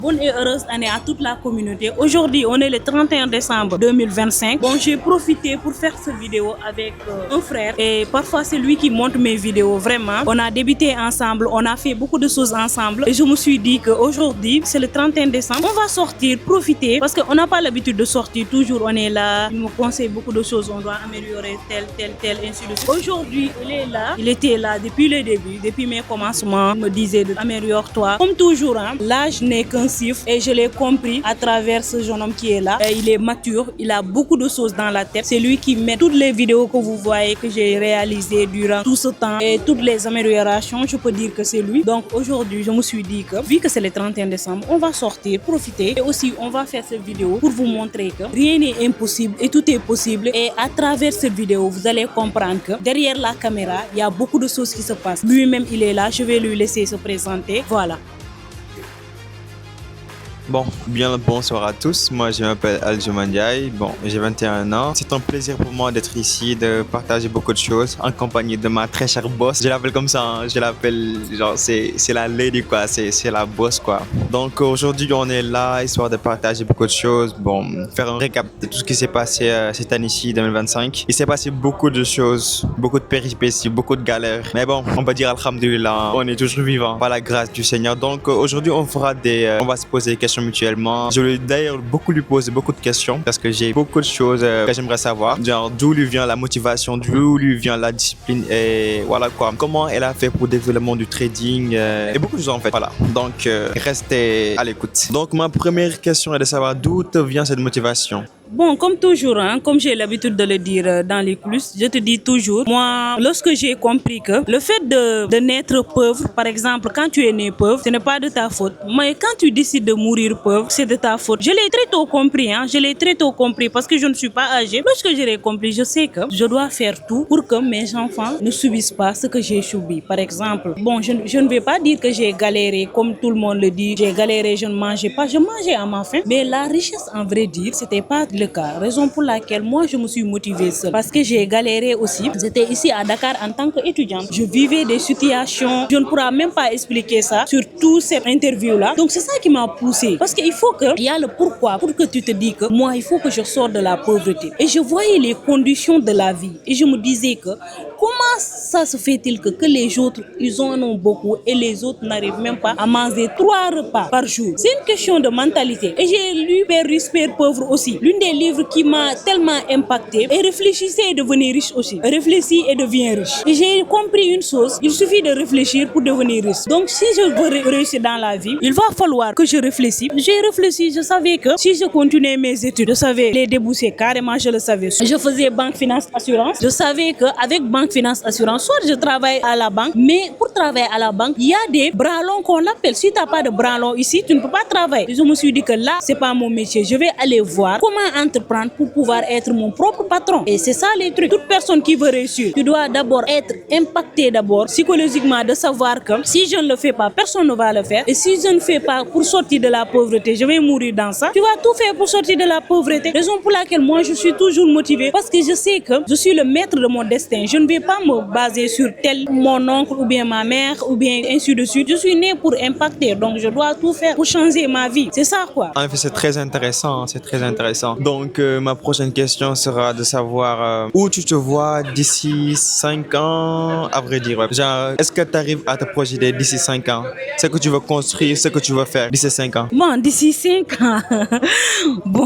Bonne et heureuse année à toute la communauté. Aujourd'hui, on est le 31 décembre 2025. Bon, j'ai profité pour faire cette vidéo avec un frère et parfois c'est lui qui monte mes vidéos. Vraiment, on a débuté ensemble, on a fait beaucoup de choses ensemble et je me suis dit qu'aujourd'hui, c'est le 31 décembre, on va sortir, profiter parce qu'on n'a pas l'habitude de sortir. Toujours, on est là, il me conseille beaucoup de choses, on doit améliorer tel, ainsi de suite. Aujourd'hui, il est là, il était là depuis le début, depuis mes commencements, il me disait améliore-toi. Comme toujours, hein, l'âge n'est qu'un chiffre et je l'ai compris à travers ce jeune homme qui est là. Et il est mature, il a beaucoup de choses dans la tête. C'est lui qui met toutes les vidéos que vous voyez que j'ai réalisées durant tout ce temps et toutes les améliorations, je peux dire que c'est lui. Donc aujourd'hui, je me suis dit que vu que c'est le 31 décembre, on va sortir, profiter et aussi on va faire cette vidéo pour vous montrer que rien n'est impossible et tout est possible. Et à travers cette vidéo, vous allez comprendre que derrière la caméra, il y a beaucoup de choses qui se passent. Lui-même, il est là, je vais lui laisser se présenter. Voilà. Bon, bien le bonsoir à tous. Moi, je m'appelle Aljuma Ndiaye. Bon, j'ai 21 ans. C'est un plaisir pour moi d'être ici, de partager beaucoup de choses en compagnie de ma très chère boss. Je l'appelle comme ça, hein. Je l'appelle, genre, c'est la lady, quoi. C'est la boss, quoi. Donc, aujourd'hui, on est là, histoire de partager beaucoup de choses. Bon, faire un récap de tout ce qui s'est passé cette année-ci, 2025. Il s'est passé beaucoup de choses, beaucoup de péripéties, beaucoup de galères. Mais bon, on peut dire alhamdoulilah, on est toujours vivant par la grâce du Seigneur. Donc, aujourd'hui, on va se poser des questions mutuellement. Je lui ai d'ailleurs lui poser beaucoup de questions parce que j'ai beaucoup de choses que j'aimerais savoir. Genre d'où lui vient la motivation, d'où lui vient la discipline et voilà quoi. Comment elle a fait pour le développement du trading et beaucoup de choses en fait. Voilà. Donc restez à l'écoute. Donc ma première question est de savoir d'où te vient cette motivation. Bon, comme toujours, hein, comme j'ai l'habitude de le dire dans les coulisses, je te dis toujours, moi, lorsque j'ai compris que le fait de naître pauvre, par exemple, quand tu es né pauvre, ce n'est pas de ta faute. Mais quand tu décides de mourir pauvre, c'est de ta faute. Je l'ai très tôt compris, hein, je l'ai très tôt compris parce que je ne suis pas âgée. Lorsque je l'ai compris, je sais que je dois faire tout pour que mes enfants ne subissent pas ce que j'ai subi. Par exemple, bon, je ne vais pas dire que j'ai galéré comme tout le monde le dit. J'ai galéré, je ne mangeais pas. Je mangeais à ma faim. Mais la richesse, en vrai dire, c'était pas le cas. Raison pour laquelle moi je me suis motivée seule. Parce que j'ai galéré aussi. J'étais ici à Dakar en tant qu'étudiante. Je vivais des situations. Je ne pourrais même pas expliquer ça sur toute cette interview-là. Donc c'est ça qui m'a poussée. Parce qu'il faut que, il y a le pourquoi. Pour que tu te dis que moi, il faut que je sorte de la pauvreté. Et je voyais les conditions de la vie. Et je me disais que comment ça se fait-il que les autres, ils en ont beaucoup et les autres n'arrivent même pas à manger 3 repas par jour. C'est une question de mentalité. Et j'ai lu Père riche, Père pauvre aussi. L'une des livres qui m'a tellement impacté. Et réfléchissez et devenez riche aussi. Réfléchis et deviens riche. Et j'ai compris une chose, il suffit de réfléchir pour devenir riche. Donc si je veux réussir dans la vie, il va falloir que je réfléchisse. J'ai réfléchi, je savais que si je continuais mes études, je savais les débourser carrément, je le savais. Je faisais banque, finance, assurance. Je savais qu'avec banque, finance, assurance, soit je travaille à la banque, mais pour travailler à la banque, il y a des bras longs qu'on appelle. Si tu n'as pas de bras longs ici, tu ne peux pas travailler. Et je me suis dit que là, c'est pas mon métier. Je vais aller voir comment entreprendre pour pouvoir être mon propre patron. Et c'est ça les trucs. Toute personne qui veut réussir, tu dois d'abord être impacté d'abord psychologiquement de savoir que si je ne le fais pas, personne ne va le faire. Et si je ne fais pas pour sortir de la pauvreté, je vais mourir dans ça. Tu vas tout faire pour sortir de la pauvreté. Raison pour laquelle moi je suis toujours motivée parce que je sais que je suis le maître de mon destin. Je ne vais pas me baser sur tel mon oncle ou bien ma mère ou bien ainsi de suite. Je suis née pour impacter, donc je dois tout faire pour changer ma vie. C'est ça quoi. En fait, c'est très intéressant, c'est très intéressant. Donc ma prochaine question sera de savoir où tu te vois d'ici 5 ans, à vrai dire. Genre, est-ce que tu arrives à te projeter d'ici 5 ans? Ce que tu veux construire, ce que tu veux faire d'ici 5 ans? Bon, d'ici 5 ans, bon,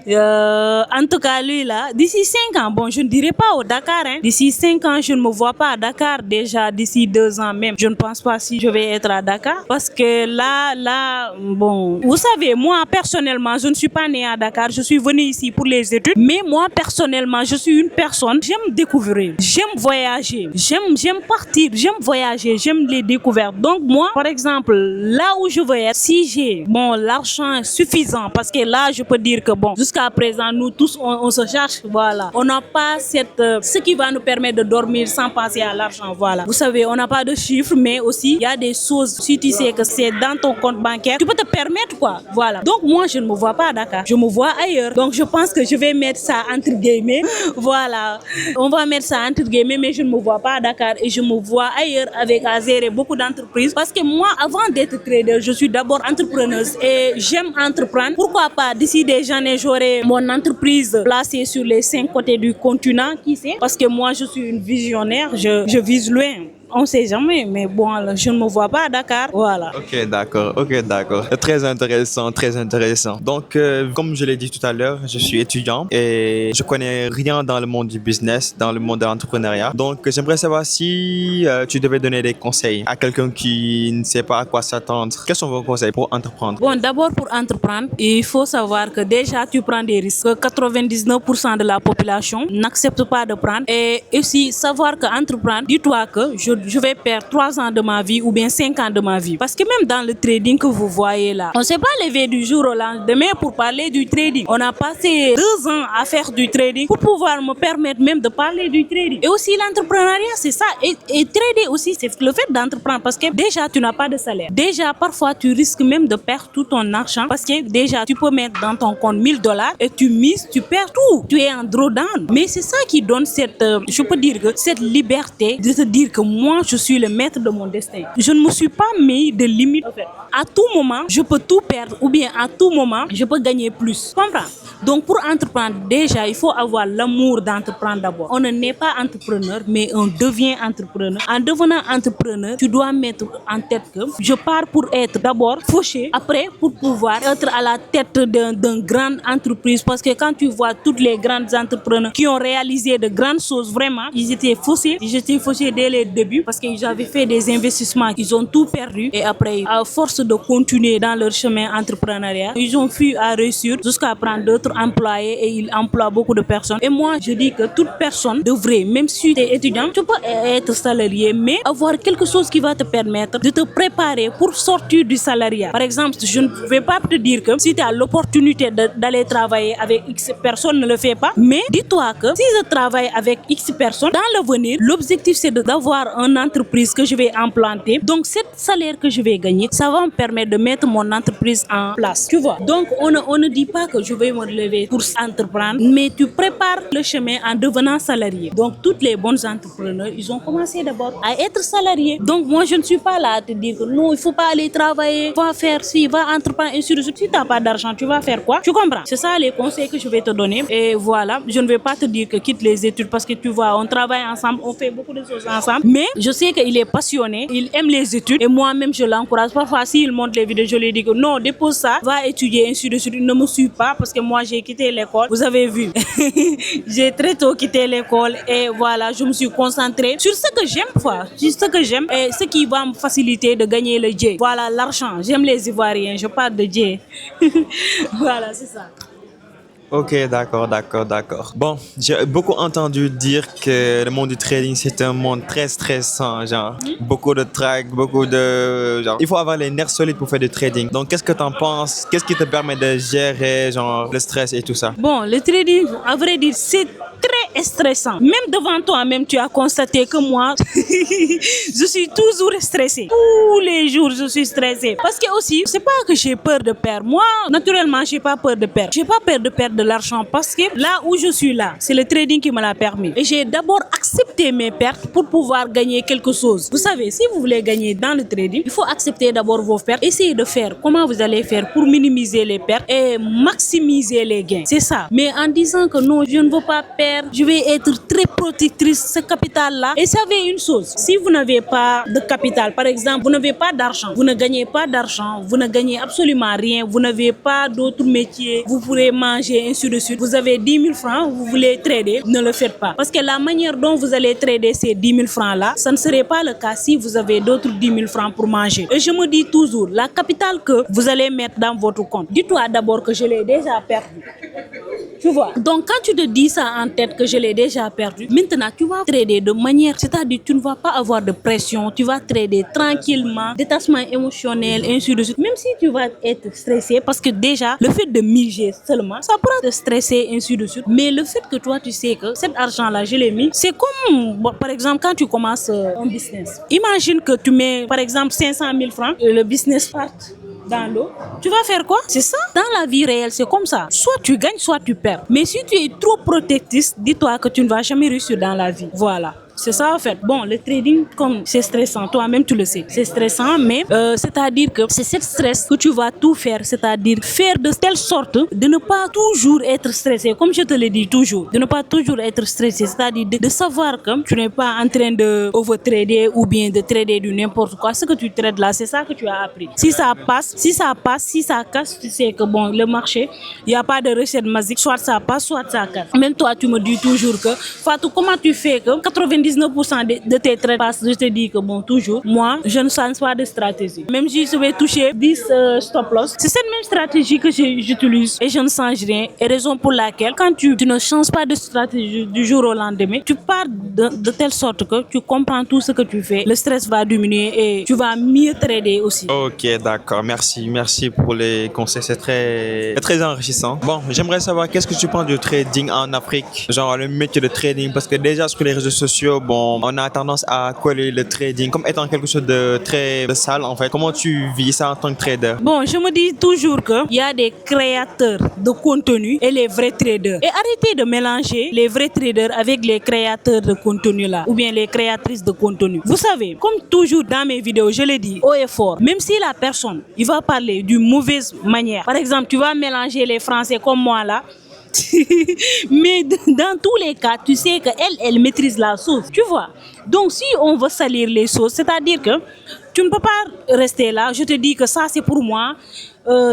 en tout cas, lui là, d'ici 5 ans, bon, je ne dirais pas au Dakar, hein. D'ici 5 ans, je ne me vois pas à Dakar. Déjà, d'ici 2 ans même, je ne pense pas si je vais être à Dakar. Parce que là, bon, vous savez, moi, personnellement, je ne suis pas née à Dakar. Je suis venue ici pour les études. Mais moi, personnellement, je suis une personne, j'aime découvrir, j'aime voyager, j'aime partir, j'aime voyager, j'aime les découvertes. Donc, moi, par exemple, là où je veux être, si j'ai, bon, l'argent suffisant, parce que là, je peux dire que, bon, jusqu'à présent, nous tous, on se cherche, voilà. On n'a pas ce qui va nous permettre permet de dormir sans penser à l'argent. Voilà. Vous savez, on n'a pas de chiffres, mais aussi, il y a des choses, si tu sais que c'est dans ton compte bancaire, tu peux te permettre quoi. Voilà. Donc, moi, je ne me vois pas à Dakar. Je me vois ailleurs. Donc, je pense que je vais mettre ça entre guillemets. Voilà. On va mettre ça entre guillemets, mais je ne me vois pas à Dakar et je me vois ailleurs avec à gérer beaucoup d'entreprises. Parce que moi, avant d'être trader, je suis d'abord entrepreneuse et j'aime entreprendre. Pourquoi pas, d'ici des années, j'aurai mon entreprise placée sur les 5 côtés du continent, qui sait? Parce que moi, je suis une visionnaire, je vise loin. On ne sait jamais, mais bon, je ne me vois pas à Dakar. Voilà. Ok, d'accord, ok, d'accord. Très intéressant, très intéressant. Donc, comme je l'ai dit tout à l'heure, je suis étudiant et je connais rien dans le monde du business, dans le monde de l'entrepreneuriat. Donc, j'aimerais savoir si tu devais donner des conseils à quelqu'un qui ne sait pas à quoi s'attendre. Quels sont vos conseils pour entreprendre? Bon, d'abord, pour entreprendre, il faut savoir que déjà, tu prends des risques. Que 99% de la population n'accepte pas de prendre. Et aussi, savoir qu'entreprendre, dis-toi que je vais perdre 3 ans de ma vie ou bien 5 ans de ma vie. Parce que même dans le trading que vous voyez là, on ne s'est pas levé du jour au lendemain pour parler du trading. On a passé 2 ans à faire du trading pour pouvoir me permettre même de parler du trading. Et aussi l'entrepreneuriat, c'est ça. Et trader aussi, c'est le fait d'entreprendre parce que déjà, tu n'as pas de salaire. Déjà, parfois, tu risques même de perdre tout ton argent parce que déjà, tu peux mettre dans ton compte $1000 et tu mises, tu perds tout. Tu es en drawdown. Mais c'est ça qui donne cette, je peux dire que cette liberté de te dire que moi, je suis le maître de mon destin. Je ne me suis pas mis de limite. En fait, à tout moment, je peux tout perdre ou bien à tout moment, je peux gagner plus. Comprends? Donc, pour entreprendre, déjà, il faut avoir l'amour d'entreprendre d'abord. On ne naît pas entrepreneur, mais on devient entrepreneur. En devenant entrepreneur, tu dois mettre en tête que je pars pour être d'abord fauché, après pour pouvoir être à la tête d'une grande entreprise. Parce que quand tu vois toutes les grandes entrepreneurs qui ont réalisé de grandes choses, vraiment, ils étaient faussés. Ils étaient faussés dès le début parce qu'ils avaient fait des investissements, ils ont tout perdu. Et après, à force de continuer dans leur chemin entrepreneurial, ils ont fui à réussir jusqu'à prendre d'autres employés et ils emploient beaucoup de personnes. Et moi, je dis que toute personne devrait, même si tu es étudiant, tu peux être salarié, mais avoir quelque chose qui va te permettre de te préparer pour sortir du salariat. Par exemple, je ne vais pas te dire que si tu as l'opportunité d'aller travailler avec X personnes, ne le fais pas. Mais dis-toi que si je travaille avec X personnes, dans l'avenir, l'objectif c'est d'avoir une entreprise que je vais implanter. Donc, ce salaire que je vais gagner, ça va me permettre de mettre mon entreprise en place. Tu vois? Donc, on ne dit pas que je vais me lever pour entreprendre, mais tu prépares le chemin en devenant salarié. Donc, toutes les bonnes entrepreneurs, ils ont commencé d'abord à être salariés. Donc, moi, je ne suis pas là à te dire que non, il ne faut pas aller travailler, va faire ci, va entreprendre, et sur le. Si tu n'as pas d'argent, tu vas faire quoi? Tu comprends? C'est ça les conseils que je vais te donner. Et voilà, je ne vais pas te dire que quitte les études parce que tu vois, on travaille ensemble, on fait beaucoup de choses ensemble. Mais je sais qu'il est passionné, il aime les études et moi-même, je l'encourage. Parfois, s'il monte les vidéos, je lui dis que non, dépose ça, va étudier, ainsi de suite. Ne me suis pas parce que moi, j'ai quitté l'école. Vous avez vu, j'ai très tôt quitté l'école et voilà, je me suis concentrée sur ce que j'aime, quoi. Sur ce que j'aime et ce qui va me faciliter de gagner le J. Voilà, l'argent. J'aime les Ivoiriens, je parle de J. Voilà, c'est ça. Ok, d'accord, d'accord, d'accord. Bon, j'ai beaucoup entendu dire que le monde du trading, c'est un monde très stressant, genre. Beaucoup de track, beaucoup de. Genre, il faut avoir les nerfs solides pour faire du trading. Donc, qu'est-ce que tu en penses? Qu'est-ce qui te permet de gérer, genre, le stress et tout ça? Bon, le trading, à vrai dire, c'est très stressant. Même devant toi-même, tu as constaté que moi, je suis toujours stressée. Tous les jours, je suis stressée. Parce que aussi, c'est pas que j'ai peur de perdre. Moi, naturellement, j'ai pas peur de perdre. J'ai pas peur de perdre de l'argent parce que là où je suis là, c'est le trading qui me l'a permis. Et j'ai d'abord accepté mes pertes pour pouvoir gagner quelque chose. Vous savez, si vous voulez gagner dans le trading, il faut accepter d'abord vos pertes. Essayez de faire comment vous allez faire pour minimiser les pertes et maximiser les gains. C'est ça. Mais en disant que non, je ne veux pas perdre, je vais être très protectrice ce capital-là. Et savez une chose, si vous n'avez pas de capital, par exemple, vous n'avez pas d'argent, vous ne gagnez pas d'argent, vous ne gagnez absolument rien, vous n'avez pas d'autre métier, vous pourrez manger, ainsi de suite. Vous avez 10 000 francs, vous voulez trader, ne le faites pas. Parce que la manière dont vous allez trader ces 10 000 francs-là, ça ne serait pas le cas si vous avez d'autres 10 000 francs pour manger. Et je me dis toujours, la capitale que vous allez mettre dans votre compte, dis-toi d'abord que je l'ai déjà perdu. Tu vois. Donc quand tu te dis ça en tête que je l'ai déjà perdu, maintenant tu vas trader de manière, c'est-à-dire tu ne vas pas avoir de pression, tu vas trader tranquillement, détachement émotionnel, ainsi de suite. Même si tu vas être stressé, parce que déjà le fait de miger seulement, ça pourra te stresser, ainsi de suite. Mais le fait que toi tu sais que cet argent-là, je l'ai mis, c'est comme, bon, par exemple, quand tu commences un business. Imagine que tu mets, par exemple, 500 000 francs, et le business part dans l'eau, tu vas faire quoi? C'est ça. Dans la vie réelle, c'est comme ça. Soit tu gagnes, soit tu perds. Mais si tu es trop protectrice, dis-toi que tu ne vas jamais réussir dans la vie. Voilà. C'est ça en fait. Bon, le trading, comme c'est stressant, toi-même tu le sais, c'est stressant, mais c'est-à-dire que c'est cette stress que tu vas tout faire, c'est-à-dire faire de telle sorte de ne pas toujours être stressé, comme je te l'ai dit toujours, de ne pas toujours être stressé, c'est-à-dire de savoir que tu n'es pas en train de overtrader ou bien de trader du n'importe quoi. Ce que tu trades là, c'est ça que tu as appris. Si ça passe, si ça casse, tu sais que bon, le marché, il n'y a pas de recette magique, soit ça passe, soit ça casse. Même toi, tu me dis toujours que, Fatou, comment tu fais que 99% de tes trades passent? Je te dis que bon, toujours, moi, je ne change pas de stratégie. Même si je vais toucher 10 stop loss, c'est cette même stratégie que j'utilise et je ne change rien. Et raison pour laquelle, quand tu ne changes pas de stratégie du jour au lendemain, tu pars de telle sorte que tu comprends tout ce que tu fais, le stress va diminuer et tu vas mieux trader aussi. Ok, d'accord. Merci pour les conseils. C'est très enrichissant. Bon, j'aimerais savoir qu'est-ce que tu penses du trading en Afrique, genre le métier de trading, parce que déjà sur les réseaux sociaux, bon, on a tendance à coller le trading comme étant quelque chose de très sale en fait. Comment tu vis ça en tant que trader? Bon, je me dis toujours qu'il y a des créateurs de contenu et les vrais traders. Et arrêtez de mélanger les vrais traders avec les créateurs de contenu là, ou bien les créatrices de contenu. Vous savez, comme toujours dans mes vidéos, je le dis haut et fort, même si la personne, il va parler d'une mauvaise manière. Par exemple, tu vas mélanger les Français comme moi là, mais dans tous les cas, tu sais qu'elle maîtrise la sauce, tu vois. Donc, si on veut salir les sauces, c'est-à-dire que tu ne peux pas rester là. Je te dis que ça, c'est pour moi.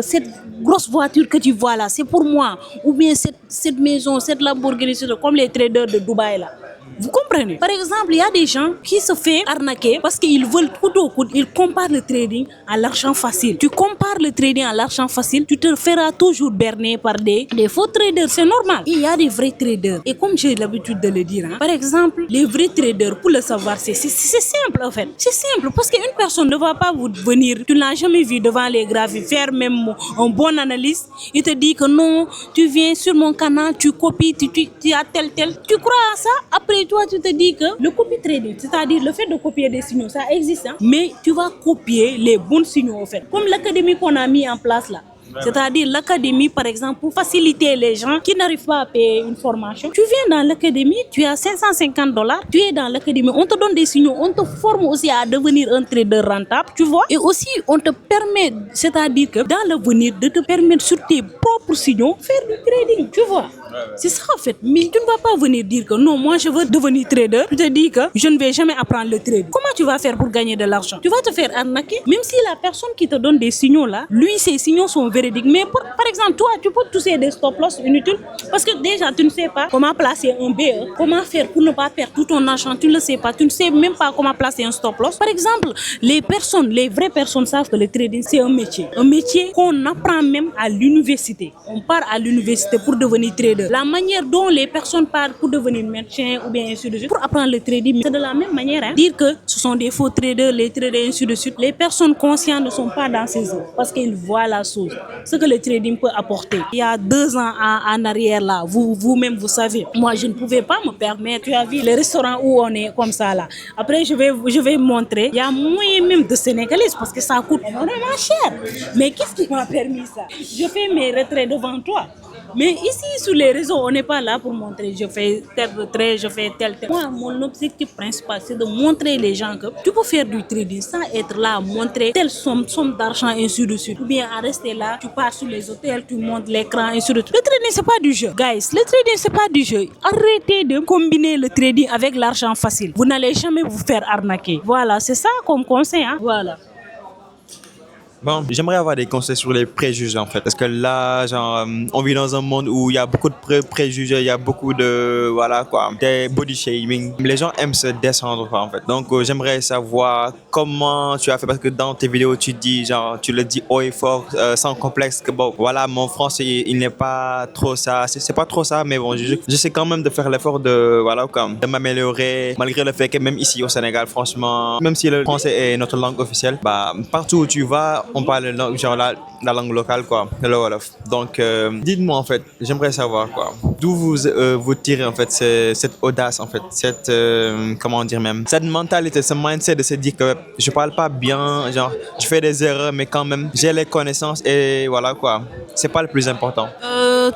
Cette grosse voiture que tu vois là, c'est pour moi. Ou bien cette maison, cette Lamborghini, comme les traders de Dubaï là. Vous comprenez? Par exemple, il y a des gens qui se font arnaquer parce qu'ils veulent coûte au coûte. Ils comparent le trading à l'argent facile. Tu compares le trading à l'argent facile, tu te feras toujours berner par des faux traders. C'est normal. Il y a des vrais traders. Et comme j'ai l'habitude de le dire, hein, par exemple, les vrais traders, pour le savoir, c'est simple en fait. C'est simple parce qu'une personne ne va pas vous venir, tu ne l'as jamais vu devant les graphiques, faire même un bon analyse. Il te dit que non, tu viens sur mon canal, tu copies, tu as tel. Tu crois à ça? Après, toi, tu te dis que le copy trading, c'est-à-dire le fait de copier des signaux, ça existe, hein? Mais tu vas copier les bons signaux, en fait. Comme l'académie qu'on a mis en place là. C'est-à-dire l'académie, par exemple, pour faciliter les gens qui n'arrivent pas à payer une formation. Tu viens dans l'académie, tu as $550, tu es dans l'académie, on te donne des signaux, on te forme aussi à devenir un trader rentable, tu vois. Et aussi, on te permet, c'est-à-dire que dans l'avenir, de te permettre sur tes propres signaux, faire du trading, tu vois. C'est ça en fait. Mais tu ne vas pas venir dire que non, moi je veux devenir trader. Tu te dis que je ne vais jamais apprendre le trade. Comment tu vas faire pour gagner de l'argent? Tu vas te faire arnaquer. Même si la personne qui te donne des signaux là, lui, ses signaux sont véridiques. Mais par exemple, toi, tu peux toucher des stop loss inutiles parce que déjà, tu ne sais pas comment placer un BE. Comment faire pour ne pas perdre tout ton argent. Tu ne le sais pas. Tu ne sais même pas comment placer un stop loss. Par exemple, les vraies personnes savent que le trading, c'est un métier. Un métier qu'on apprend même à l'université. On part à l'université pour devenir trader. La manière dont les personnes partent pour devenir médecin ou bien ainsi de suite, pour apprendre le trading, c'est de la même manière. Hein. Dire que ce sont des faux traders, les traders ainsi de suite, les personnes conscientes ne sont pas dans ces eaux parce qu'ils voient la chose, ce que le trading peut apporter. Il y a 2 ans en arrière là, vous-même vous savez, moi je ne pouvais pas me permettre. Tu as vu les restaurants où on est comme ça là. Après je vais montrer, il y a moyen même de Sénégalais parce que ça coûte vraiment cher. Mais qu'est-ce qui m'a permis ça? Je fais mes retraits devant toi. Mais ici, sur les réseaux, on n'est pas là pour montrer je fais tel retrait, je fais tel. Moi, mon objectif principal, c'est de montrer les gens que tu peux faire du trading sans être là à montrer telle somme d'argent, ainsi de suite. Ou bien à rester là, tu pars sur les hôtels, tu montes l'écran, ainsi de suite. Le trading, c'est pas du jeu. Guys, le trading, c'est pas du jeu. Arrêtez de combiner le trading avec l'argent facile. Vous n'allez jamais vous faire arnaquer. Voilà, c'est ça comme conseil. Hein? Voilà. Bon, j'aimerais avoir des conseils sur les préjugés en fait. Parce que là, genre, on vit dans un monde où il y a beaucoup de préjugés, il y a beaucoup de, voilà quoi, des body shaming. Les gens aiment se descendre quoi, en fait. Donc, j'aimerais savoir comment tu as fait. Parce que dans tes vidéos, tu dis, genre, tu le dis haut et fort, sans complexe, que bon, voilà, mon français, il n'est pas trop ça. C'est pas trop ça, mais bon, j'essaie quand même de faire l'effort de, voilà quoi, de m'améliorer. Malgré le fait que même ici au Sénégal, franchement, même si le français est notre langue officielle, bah, partout où tu vas, on parle genre la langue locale quoi, le Wolof. Donc dites-moi en fait, j'aimerais savoir quoi, d'où vous tirez en fait cette audace en fait, cette comment dire même, cette mentalité, ce mindset de se dire que je parle pas bien, genre je fais des erreurs mais quand même j'ai les connaissances et voilà quoi, c'est pas le plus important.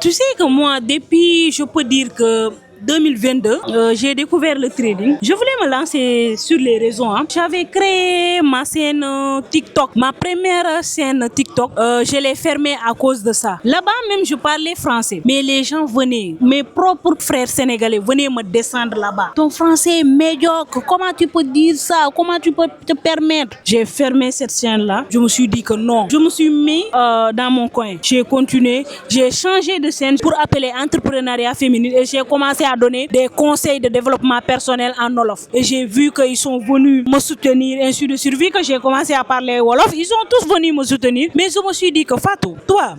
Tu sais que moi, depuis, je peux dire que 2022, j'ai découvert le trading. Je voulais me lancer sur les réseaux. Hein. J'avais créé ma scène TikTok, ma première scène TikTok. Je l'ai fermée à cause de ça. Là-bas même, je parlais français. Mais les gens venaient, mes propres frères sénégalais venaient me descendre là-bas. Ton français est médiocre. Comment tu peux dire ça? Comment tu peux te permettre? J'ai fermé cette scène-là. Je me suis dit que non. Je me suis mis dans mon coin. J'ai continué. J'ai changé de scène pour appeler entrepreneuriat féminin et j'ai commencé à donner des conseils de développement personnel en Wolof. Et j'ai vu qu'ils sont venus me soutenir, ainsi de suite. Vu que j'ai commencé à parler Wolof, ils sont tous venus me soutenir. Mais je me suis dit que Fatou, toi,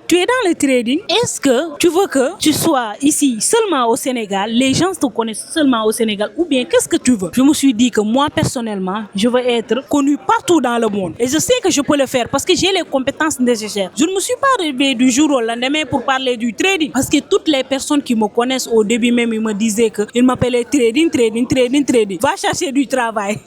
tu es dans le trading. Est-ce que tu veux que tu sois ici seulement au Sénégal, les gens te connaissent seulement au Sénégal, ou bien qu'est-ce que tu veux? Je me suis dit que moi, personnellement, je veux être connu partout dans le monde. Et je sais que je peux le faire parce que j'ai les compétences nécessaires. Je ne me suis pas réveillée du jour au lendemain pour parler du trading. Parce que toutes les personnes qui me connaissent au début même, ils me disaient qu'ils m'appelaient trading. Va chercher du travail.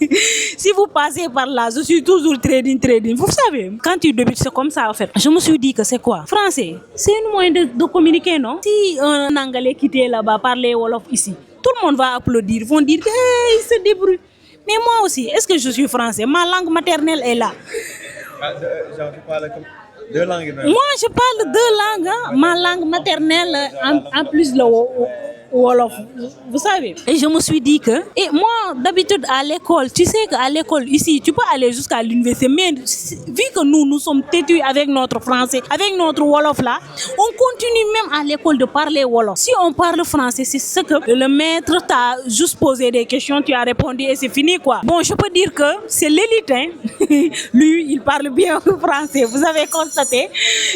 Si vous passez par là, je suis toujours trading. Vous savez, quand tu débutes, c'est comme ça en fait. Je me suis dit que c'est quoi? C'est une moyen de communiquer, non? Si un Anglais qui était là-bas parlait Wolof ici, tout le monde va applaudir, vont dire que hey, il se débrouille. Mais moi aussi, est-ce que je suis français? Ma langue maternelle est là. Genre, tu parles comme deux langues même. Moi, je parle deux langues. Hein. Ma langue maternelle, en plus le Wolof, vous savez. Et je me suis dit que, et moi, d'habitude à l'école, tu sais qu'à l'école, ici, tu peux aller jusqu'à l'université, mais vu que nous sommes têtus avec notre français, avec notre Wolof là, on continue même à l'école de parler Wolof. Si on parle français, c'est ce que le maître t'a juste posé des questions, tu as répondu et c'est fini quoi. Bon, je peux dire que c'est l'élite, hein. Lui, il parle bien français, vous avez constaté,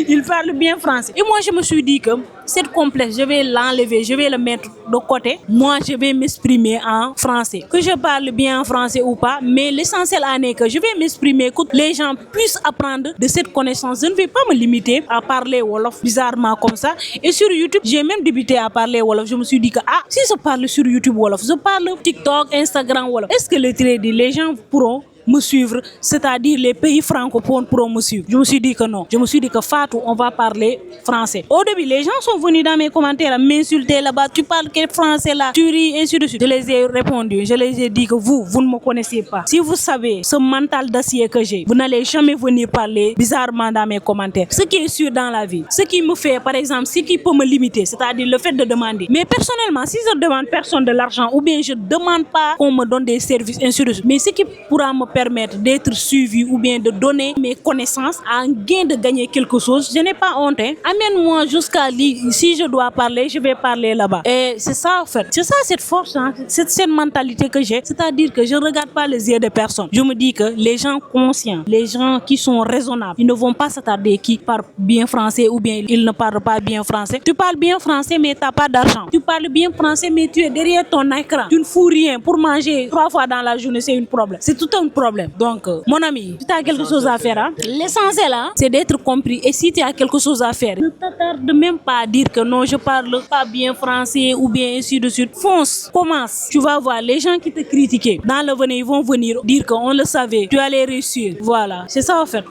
il parle bien français. Et moi, je me suis dit que cette complexe, je vais l'enlever, je vais le mettre de côté. Moi, je vais m'exprimer en français. Que je parle bien en français ou pas, mais l'essentiel en est que je vais m'exprimer, que les gens puissent apprendre de cette connaissance. Je ne vais pas me limiter à parler Wolof bizarrement comme ça. Et sur YouTube, j'ai même débuté à parler Wolof. Je me suis dit que, si je parle sur YouTube Wolof, je parle TikTok, Instagram Wolof. Est-ce que le trading, les gens pourront me suivre, c'est-à-dire les pays francophones pourront me suivre? Je me suis dit que non. Je me suis dit que Fatou, on va parler français. Au début, les gens sont venus dans mes commentaires à m'insulter là-bas. Tu parles quel français là? Tu ris, ainsi de suite. Je les ai répondu. Je les ai dit que vous ne me connaissez pas. Si vous savez ce mental d'acier que j'ai, vous n'allez jamais venir parler bizarrement dans mes commentaires. Ce qui est sûr dans la vie, ce qui me fait, par exemple, ce qui peut me limiter, c'est-à-dire le fait de demander. Mais personnellement, si je demande personne de l'argent ou bien je ne demande pas qu'on me donne des services, ainsi de suite, mais ce qui pourra me permettre d'être suivi ou bien de donner mes connaissances à un gain de gagner quelque chose, je n'ai pas honte. Hein. Amène-moi jusqu'à si je dois parler, je vais parler là-bas. Et c'est ça en fait. C'est ça cette force, hein. cette mentalité que j'ai. C'est-à-dire que je ne regarde pas les yeux de personne. Je me dis que les gens conscients, les gens qui sont raisonnables, ils ne vont pas s'attarder qui parlent bien français ou bien ils ne parlent pas bien français. Tu parles bien français mais tu n'as pas d'argent. Tu parles bien français mais tu es derrière ton écran. Tu ne fous rien. Pour manger 3 fois dans la journée, c'est un problème. C'est tout un problème. Donc, mon ami, si tu as quelque chose à faire, hein, l'essentiel, hein, c'est d'être compris. Et si tu as quelque chose à faire, ne t'attarde même pas à dire que non, je parle pas bien français ou bien ainsi de suite. Fonce, commence. Tu vas voir les gens qui te critiquaient. Dans l'avenir, ils vont venir dire qu'on le savait. Tu allais réussir. Voilà, c'est ça en fait.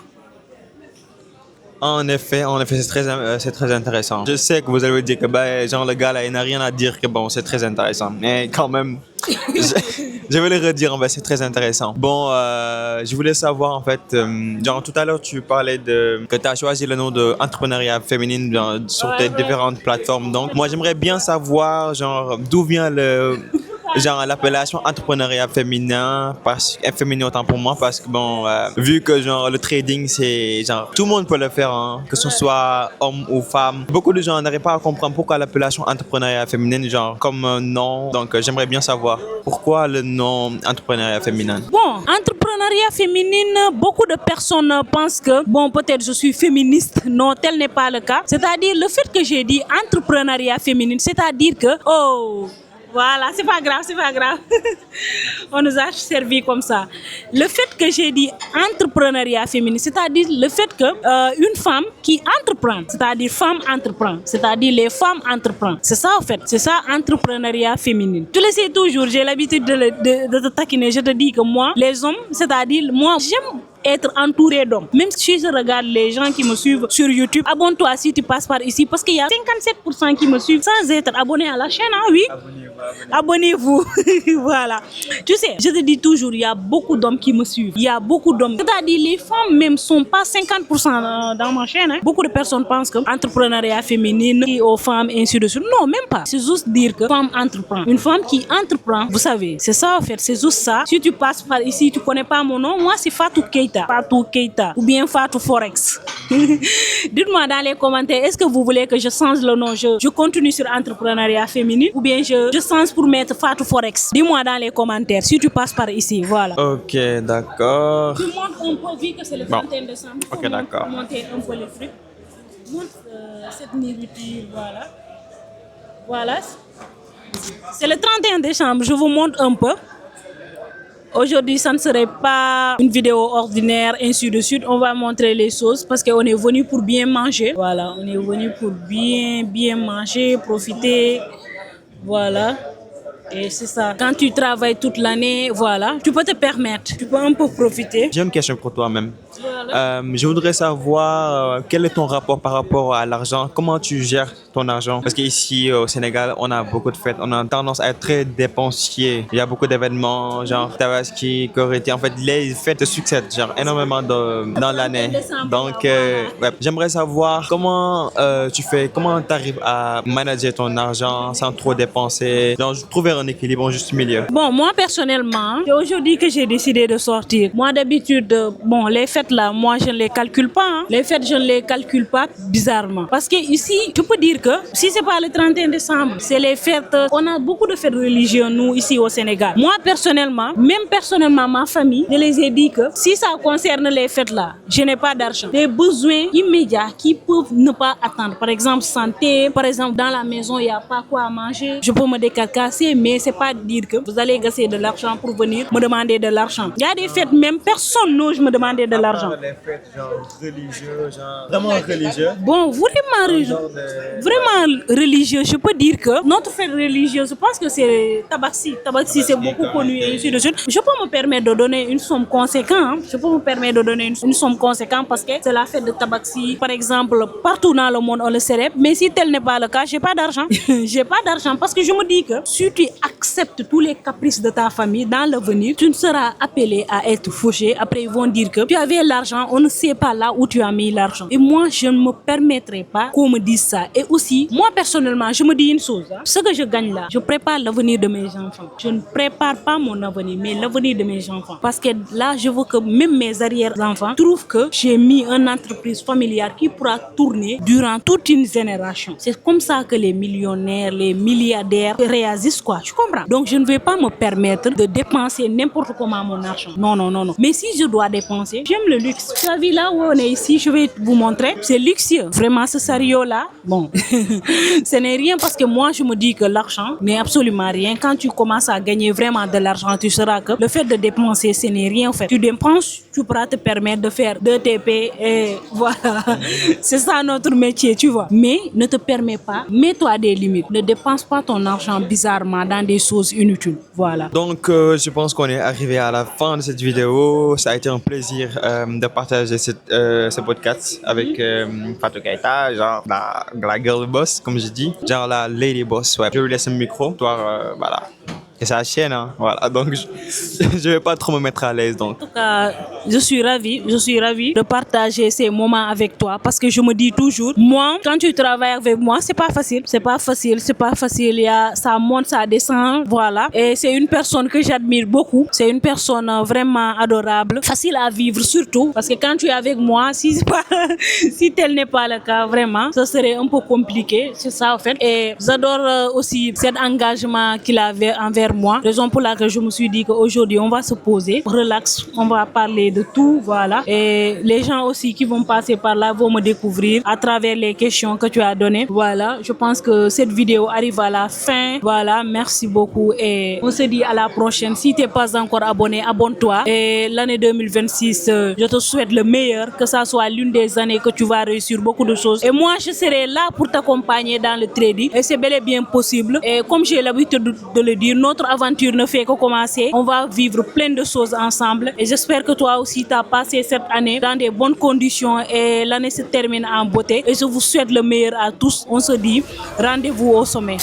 En effet, c'est très intéressant. Je sais que vous allez dire que genre le gars là, il n'a rien à dire, que bon, c'est très intéressant. Mais quand même, je vais le redire, c'est très intéressant. Bon, je voulais savoir en fait, genre tout à l'heure tu parlais que tu as choisi le nom de entrepreneuriat féminine sur tes différentes plateformes. Donc moi j'aimerais bien savoir genre d'où vient genre l'appellation entrepreneuriat féminin, féminin autant pour moi, parce que bon, vu que genre le trading, c'est genre tout le monde peut le faire, hein, que ce soit homme ou femme. Beaucoup de gens n'arrivent pas à comprendre pourquoi l'appellation entrepreneuriat féminin, genre comme nom. Donc j'aimerais bien savoir pourquoi le nom entrepreneuriat féminin. Bon, entrepreneuriat féminine, beaucoup de personnes pensent que, bon, peut-être je suis féministe. Non, tel n'est pas le cas. C'est-à-dire, le fait que j'ai dit entrepreneuriat féminine, c'est-à-dire que, oh, voilà, c'est pas grave, c'est pas grave. On nous a servi comme ça. Le fait que j'ai dit entrepreneuriat féminin, c'est-à-dire le fait que une femme qui entreprend, c'est-à-dire femme entreprend, c'est-à-dire les femmes entreprennent. C'est ça en fait, c'est ça entrepreneuriat féminin. Tu le sais toujours, j'ai l'habitude de te taquiner. Je te dis que moi, les hommes, c'est-à-dire moi, j'aime être entouré d'hommes. Même si je regarde les gens qui me suivent sur YouTube, abonne-toi si tu passes par ici, parce qu'il y a 57% qui me suivent sans être abonné à la chaîne, hein, oui. Abonnez-vous. Voilà. Tu sais, je te dis toujours, il y a beaucoup d'hommes qui me suivent. Il y a beaucoup d'hommes. C'est-à-dire, les femmes même sont pas 50% dans ma chaîne. Hein. Beaucoup de personnes pensent que entrepreneuriat féminin et aux femmes, ainsi de suite. Non, même pas. C'est juste dire que femme entreprend. Une femme qui entreprend, vous savez, c'est ça en fait, c'est juste ça. Si tu passes par ici, tu connais pas mon nom, moi c'est Fatou Keita. Fatou Keita ou bien Fatou Forex. Dites-moi dans les commentaires, est-ce que vous voulez que je change le nom, je continue sur entrepreneuriat féminin ou bien je change pour mettre Fatou Forex. Dis-moi dans les commentaires si tu passes par ici, voilà. Ok, d'accord. Tu montres un peu, vu que c'est le 31 décembre. Ok, d'accord. Monter un peu les trucs. Montre cette nourriture, voilà. Voilà. C'est le 31 décembre, je vous montre un peu. Aujourd'hui, ça ne serait pas une vidéo ordinaire, ainsi de suite. On va montrer les choses parce qu'on est venu pour bien manger. Voilà, on est venu pour bien manger, profiter. Voilà. Et c'est ça. Quand tu travailles toute l'année, voilà, tu peux te permettre. Tu peux un peu profiter. J'ai une question pour toi-même. Voilà. Je voudrais savoir quel est ton rapport par rapport à l'argent. Comment tu gères ton argent? Parce qu'ici au Sénégal, on a beaucoup de fêtes. On a tendance à être très dépensier. Il y a beaucoup d'événements, genre Tabaski, Korité. En fait, les fêtes se succèdent, genre énormément dans l'année. Donc, ouais, j'aimerais savoir comment tu fais, comment tu arrives à manager ton argent sans trop dépenser. Donc, trouver un équilibre, un juste milieu. Bon, moi personnellement, c'est aujourd'hui que j'ai décidé de sortir. Moi d'habitude, bon, les fêtes là, moi je ne les calcule pas. Hein. Les fêtes, je ne les calcule pas bizarrement. Parce que ici, tu peux dire que si c'est pas le 31 décembre, c'est les fêtes. On a beaucoup de fêtes religieuses, nous, ici au Sénégal. Moi personnellement, même personnellement, ma famille, je les ai dit que si ça concerne les fêtes là, je n'ai pas d'argent. Des besoins immédiats qui peuvent ne pas attendre. Par exemple, santé, par exemple, dans la maison, il n'y a pas quoi à manger. Je peux me décarcasser, mais c'est pas dire que vous allez gasser de l'argent pour venir me demander de l'argent. Il y a des fêtes, même personne n'ose me demander de l'argent. Les fêtes genre religieuses, genre vraiment religieux. Bon, vraiment religieux, je peux dire que notre fête religieuse, je pense que c'est Tabaski. Tabaski, c'est beaucoup connu et ainsi de suite. Je peux me permettre de donner une somme conséquente. Hein. Je peux me permettre de donner une somme conséquente parce que c'est la fête de Tabaski. Par exemple, partout dans le monde, on le célèbre. Mais si tel n'est pas le cas, j'ai pas d'argent. J'ai pas d'argent parce que je me dis que si tu acceptes tous les caprices de ta famille dans l'avenir, tu ne seras appelé à être fauché. Après, ils vont dire que tu avais l'argent, on ne sait pas là où tu as mis l'argent. Et moi, je ne me permettrai pas qu'on me dise ça. Et aussi, moi personnellement, je me dis une chose. Hein. Ce que je gagne là, je prépare l'avenir de mes enfants. Je ne prépare pas mon avenir, mais l'avenir de mes enfants. Parce que là, je veux que même mes arrière-enfants trouvent que j'ai mis une entreprise familiale qui pourra tourner durant toute une génération. C'est comme ça que les millionnaires, les milliardaires réagissent, quoi. Tu comprends? Donc, je ne vais pas me permettre de dépenser n'importe comment mon argent. Non, non, non, non. Mais si je dois dépenser, j'aime le luxe. Tu as vu là où on est ici, je vais vous montrer. C'est luxueux. Vraiment, ce sario-là, bon, ce n'est rien parce que moi, je me dis que l'argent n'est absolument rien. Quand tu commences à gagner vraiment de l'argent, tu sauras que le fait de dépenser, ce n'est rien en fait. Tu dépenses, tu pourras te permettre de faire 2 TP et voilà. C'est ça notre métier, tu vois. Mais ne te permets pas, mets-toi des limites. Ne dépense pas ton argent bizarrement dans des choses inutiles. Voilà. Donc, je pense qu'on est arrivé à la fin de cette vidéo. Ça a été un plaisir de partager ce podcast avec Fatou Keita, genre la girl boss, comme je dis, genre la lady boss. Ouais. Je lui laisse le micro. Toi, voilà. Et ça chaîne, hein. Voilà, donc je vais pas trop me mettre à l'aise. Donc. En tout cas, je suis ravie de partager ces moments avec toi parce que je me dis toujours, moi, quand tu travailles avec moi, c'est pas facile. Ça monte, ça descend, voilà. Et c'est une personne que j'admire beaucoup. C'est une personne vraiment adorable, facile à vivre surtout parce que quand tu es avec moi, si tel n'est pas le cas, vraiment, ce serait un peu compliqué. C'est ça, en fait. Et j'adore aussi cet engagement qu'il avait envers moi, raison pour laquelle je me suis dit qu'aujourd'hui on va se poser, relax, on va parler de tout, voilà. Et les gens aussi qui vont passer par là vont me découvrir à travers les questions que tu as données. Voilà, je pense que cette vidéo arrive à la fin. Voilà, merci beaucoup et on se dit à la prochaine. Si tu n'es pas encore abonné, abonne-toi. Et l'année 2026, je te souhaite le meilleur, que ça soit l'une des années que tu vas réussir beaucoup de choses. Et moi, je serai là pour t'accompagner dans le trading et c'est bel et bien possible. Et comme j'ai l'habitude de le dire, notre aventure ne fait que commencer. On va vivre plein de choses ensemble et j'espère que toi aussi tu as passé cette année dans des bonnes conditions et l'année se termine en beauté et je vous souhaite le meilleur à tous. On se dit rendez-vous au sommet.